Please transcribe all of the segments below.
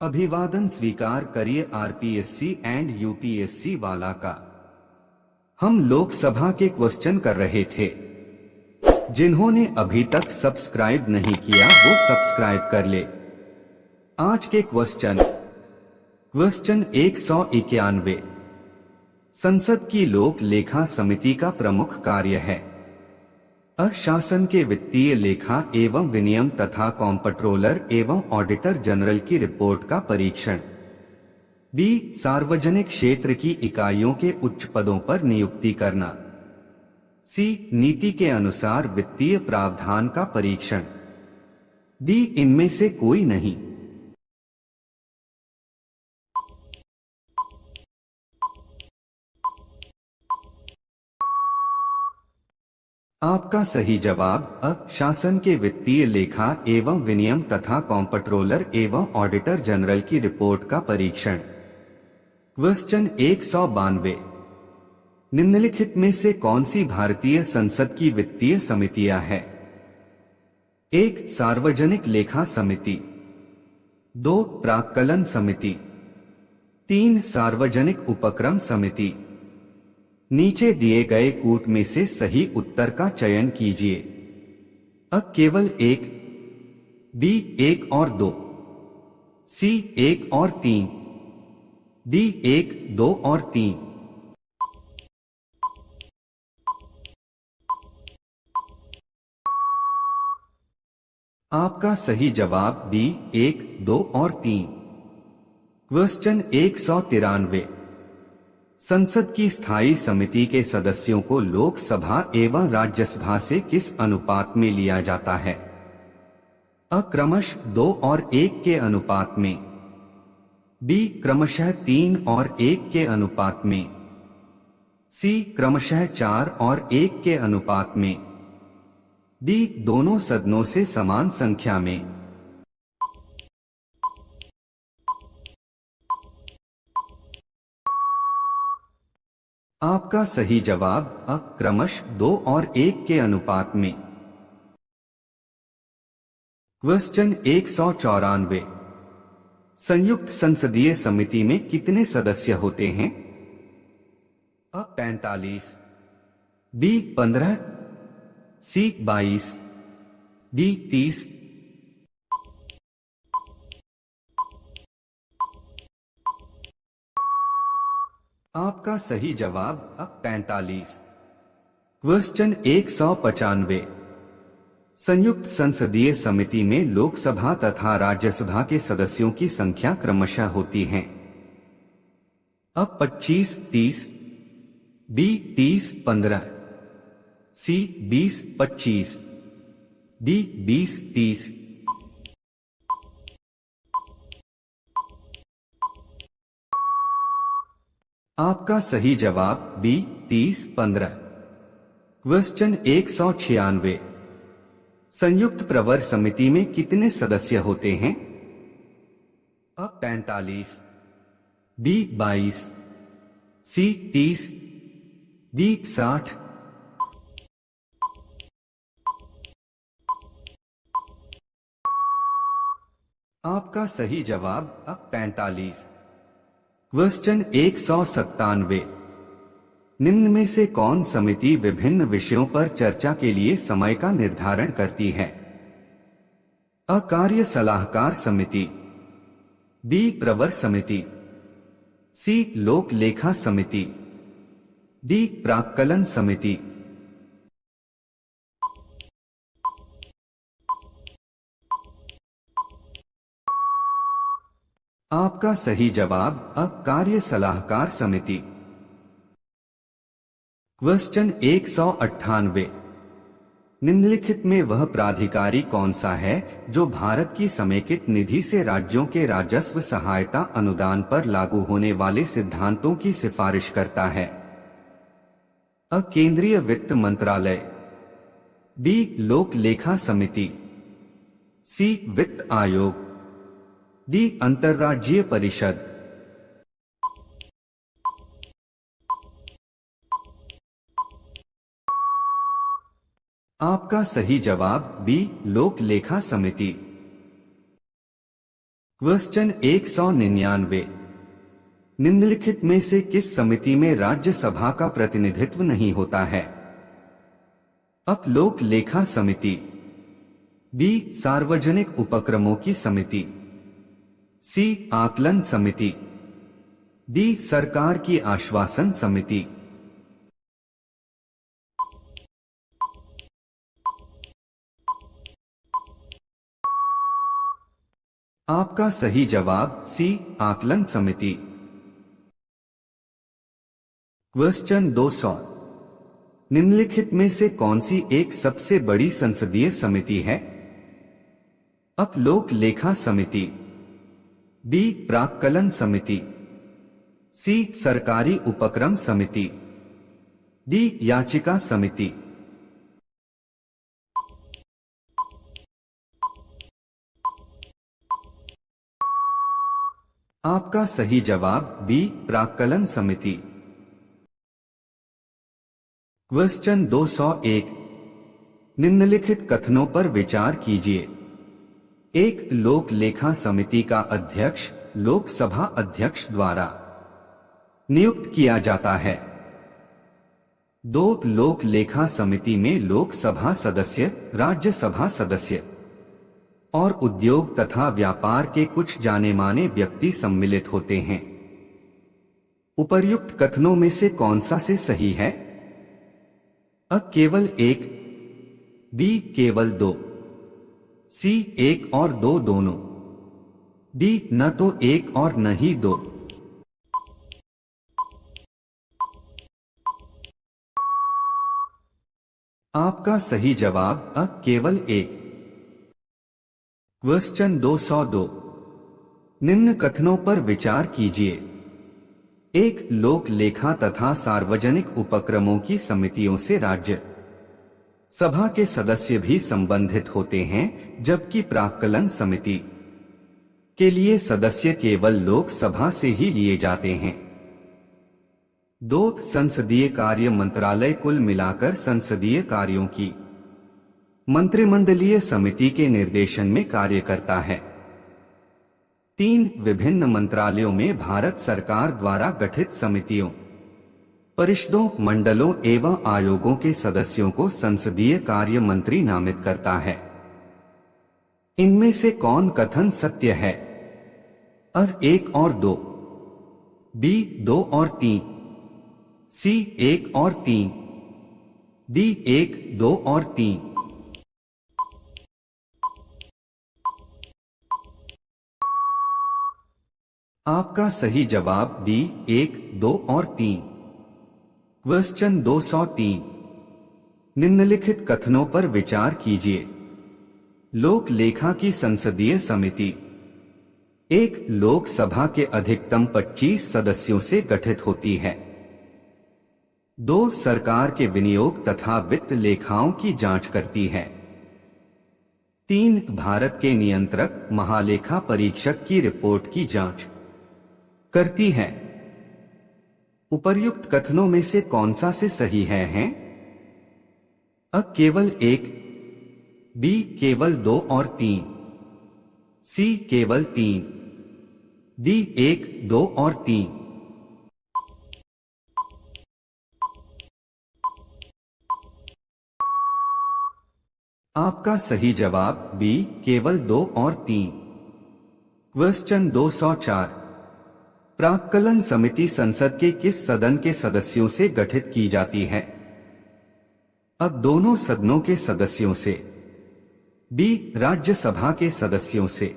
अभिवादन स्वीकार करिए आरपीएससी एंड यूपीएससी वाला का। हम लोकसभा के क्वेश्चन कर रहे थे। जिन्होंने अभी तक सब्सक्राइब नहीं किया वो सब्सक्राइब कर ले। आज के क्वेश्चन 191। संसद की लोक लेखा समिति का प्रमुख कार्य है शासन के वित्तीय लेखा एवं विनियम तथा कॉम्पट्रोलर एवं ऑडिटर जनरल की रिपोर्ट का परीक्षण। बी. सार्वजनिक क्षेत्र की इकाइयों के उच्च पदों पर नियुक्ति करना। सी. नीति के अनुसार वित्तीय प्रावधान का परीक्षण। डी. इनमें से कोई नहीं। आपका सही जवाब शासन के वित्तीय लेखा एवं विनियम तथा कॉम्पट्रोलर एवं ऑडिटर जनरल की रिपोर्ट का परीक्षण। क्वेश्चन 192। निम्नलिखित में से कौन सी भारतीय संसद की वित्तीय समितियां हैं? 1. सार्वजनिक लेखा समिति। 2. प्राक्कलन समिति। 3. सार्वजनिक उपक्रम समिति। नीचे दिए गए कूट में से सही उत्तर का चयन कीजिए। केवल 1, बी 1 और 2, सी 1 और 3, डी 1, 2 और 3। आपका सही जवाब डी 1, 2 और 3। क्वेश्चन 193। संसद की स्थायी समिति के सदस्यों को लोकसभा एवं राज्यसभा से किस अनुपात में लिया जाता है? क्रमशः 2 और 1 के अनुपात में। बी. क्रमशः 3 और 1 के अनुपात में। सी. क्रमशः 4 और 1 के अनुपात में। डी. दोनों सदनों से समान संख्या में। आपका सही जवाब क्रमशः 2 और 1 के अनुपात में। क्वेश्चन 194। संयुक्त संसदीय समिति में कितने सदस्य होते हैं? 45, बी 15, सी 22, डी 30। आपका सही जवाब 45। क्वेश्चन 195। संयुक्त संसदीय समिति में लोकसभा तथा राज्यसभा के सदस्यों की संख्या क्रमशः होती है 25, 30, बी 30, 15, सी 20, 25, डी 20, 30। आपका सही जवाब बी 30, 15। क्वेश्चन 196। संयुक्त प्रवर समिति में कितने सदस्य होते हैं? 45, बी 22, सी 30, डी 60। आपका सही जवाब 45। क्वेश्चन 197। निम्न में से कौन समिति विभिन्न विषयों पर चर्चा के लिए समय का निर्धारण करती है? कार्य सलाहकार समिति, बी प्रवर समिति, सी लोक लेखा समिति, डी प्राक्कलन समिति। आपका सही जवाब कार्य सलाहकार समिति। क्वेश्चन 198। निम्नलिखित में वह प्राधिकारी कौन सा है जो भारत की समेकित निधि से राज्यों के राजस्व सहायता अनुदान पर लागू होने वाले सिद्धांतों की सिफारिश करता है? केंद्रीय वित्त मंत्रालय, बी लोक लेखा समिति, सी वित्त आयोग, डी अंतर्राज्यीय परिषद। आपका सही जवाब बी लोक लेखा समिति। क्वेश्चन 199। निम्नलिखित में से किस समिति में राज्यसभा का प्रतिनिधित्व नहीं होता है? अ. लोक लेखा समिति, बी. सार्वजनिक उपक्रमों की समिति, सी. आकलन समिति, डी. सरकार की आश्वासन समिति। आपका सही जवाब सी. आकलन समिति। क्वेश्चन 200। निम्नलिखित में से कौन सी एक सबसे बड़ी संसदीय समिति है? अ. लोक लेखा समिति, बी. प्राक्कलन समिति, सी. सरकारी उपक्रम समिति, डी. याचिका समिति। आपका सही जवाब बी. प्राक्कलन समिति। क्वेश्चन 201। निम्नलिखित कथनों पर विचार कीजिए। 1. लोक लेखा समिति का अध्यक्ष लोकसभा अध्यक्ष द्वारा नियुक्त किया जाता है। 2. लोक लेखा समिति में लोकसभा सदस्य, राज्यसभा सदस्य और उद्योग तथा व्यापार के कुछ जाने माने व्यक्ति सम्मिलित होते हैं। उपर्युक्त कथनों में से कौन सा से सही है? अ. केवल 1, बी. केवल 2, सी. 1 और 2 दोनों, डी. न तो 1 और न ही 2। आपका सही जवाब अ. केवल 1। क्वेश्चन 202। निम्न कथनों पर विचार कीजिए। 1. लोक लेखा तथा सार्वजनिक उपक्रमों की समितियों से राज्य सभा के सदस्य भी संबंधित होते हैं, जबकि प्राक्कलन समिति के लिए सदस्य केवल लोकसभा से ही लिए जाते हैं। 2. संसदीय कार्य मंत्रालय कुल मिलाकर संसदीय कार्यों की मंत्रिमंडलीय समिति के निर्देशन में कार्य करता है। 3. विभिन्न मंत्रालयों में भारत सरकार द्वारा गठित समितियों, परिषदों, मंडलों एवं आयोगों के सदस्यों को संसदीय कार्य मंत्री नामित करता है। इनमें से कौन कथन सत्य है? अ. 1 और 2, बी. 2 और 3, सी. 1 और 3, डी. 1, 2 और 3। आपका सही जवाब डी. 1, 2 और 3। क्वेश्चन 203। निम्नलिखित कथनों पर विचार कीजिए। लोक लेखा की संसदीय समिति 1. लोकसभा के अधिकतम 25 सदस्यों से गठित होती है। 2. सरकार के विनियोग तथा वित्त लेखाओं की जांच करती है। 3. भारत के नियंत्रक महालेखा परीक्षक की रिपोर्ट की जांच करती है। उपर्युक्त कथनों में से कौन सा से सही है? अ. केवल 1, बी. केवल 2 और 3, सी. केवल 3, डी. 1, 2 और 3। आपका सही जवाब बी. केवल 2 और 3। क्वेश्चन 204। प्राक्कलन समिति संसद के किस सदन के सदस्यों से गठित की जाती है? अ. दोनों सदनों के सदस्यों से, बी. राज्यसभा के सदस्यों से,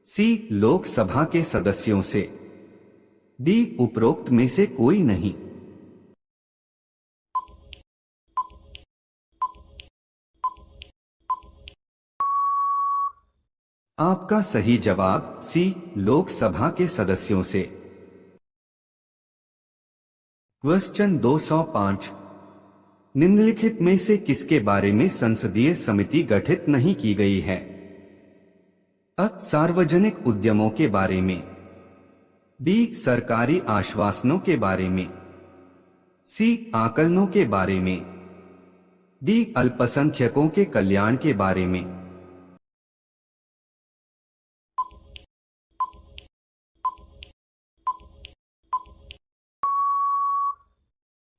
सी. लोकसभा के सदस्यों से, डी. उपरोक्त में से कोई नहीं। आपका सही जवाब सी. लोकसभा के सदस्यों से। क्वेश्चन 205। निम्नलिखित में से किसके बारे में संसदीय समिति गठित नहीं की गई है? अ. सार्वजनिक उद्यमों के बारे में, बी. सरकारी आश्वासनों के बारे में, सी. आकलनों के बारे में, डी. अल्पसंख्यकों के कल्याण के बारे में।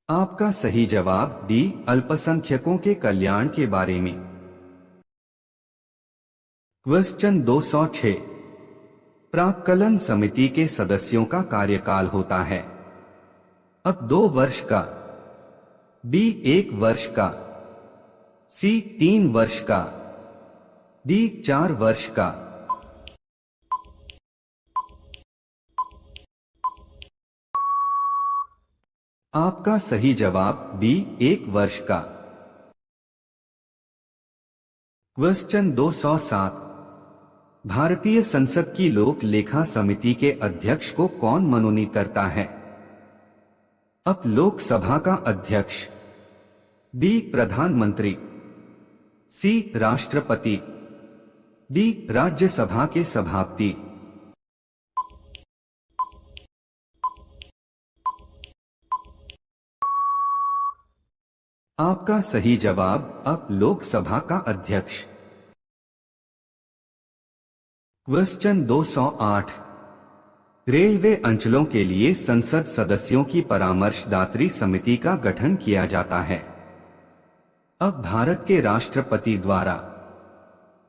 आपका सही जवाब डी, अल्पसंख्यकों के कल्याण के बारे में। क्वेश्चन 206। प्राक्कलन समिति के सदस्यों का कार्यकाल होता है अ 2 वर्ष का, बी 1 वर्ष का, सी 3 वर्ष का, डी 4 वर्ष का। आपका सही जवाब बी 1 वर्ष का। क्वेश्चन 207। भारतीय संसद की लोक लेखा समिति के अध्यक्ष को कौन मनोनीत करता है? अ लोकसभा का अध्यक्ष, बी प्रधानमंत्री, सी राष्ट्रपति, डी राज्यसभा के सभापति। आपका सही जवाब अ लोकसभा का अध्यक्ष। क्वेश्चन 208। रेलवे अंचलों के लिए संसद सदस्यों की परामर्शदात्री समिति का गठन किया जाता है अ भारत के राष्ट्रपति द्वारा,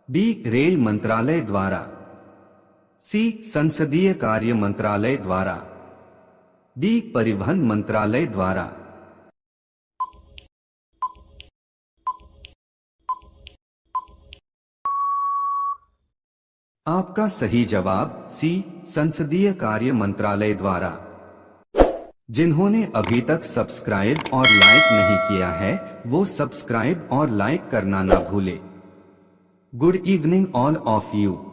बी रेल मंत्रालय द्वारा, सी संसदीय कार्य मंत्रालय द्वारा, डी परिवहन मंत्रालय द्वारा। आपका सही जवाब सी संसदीय कार्य मंत्रालय द्वारा। जिन्होंने अभी तक सब्सक्राइब और लाइक नहीं किया है वो सब्सक्राइब और लाइक करना ना भूले। Good evening all of you.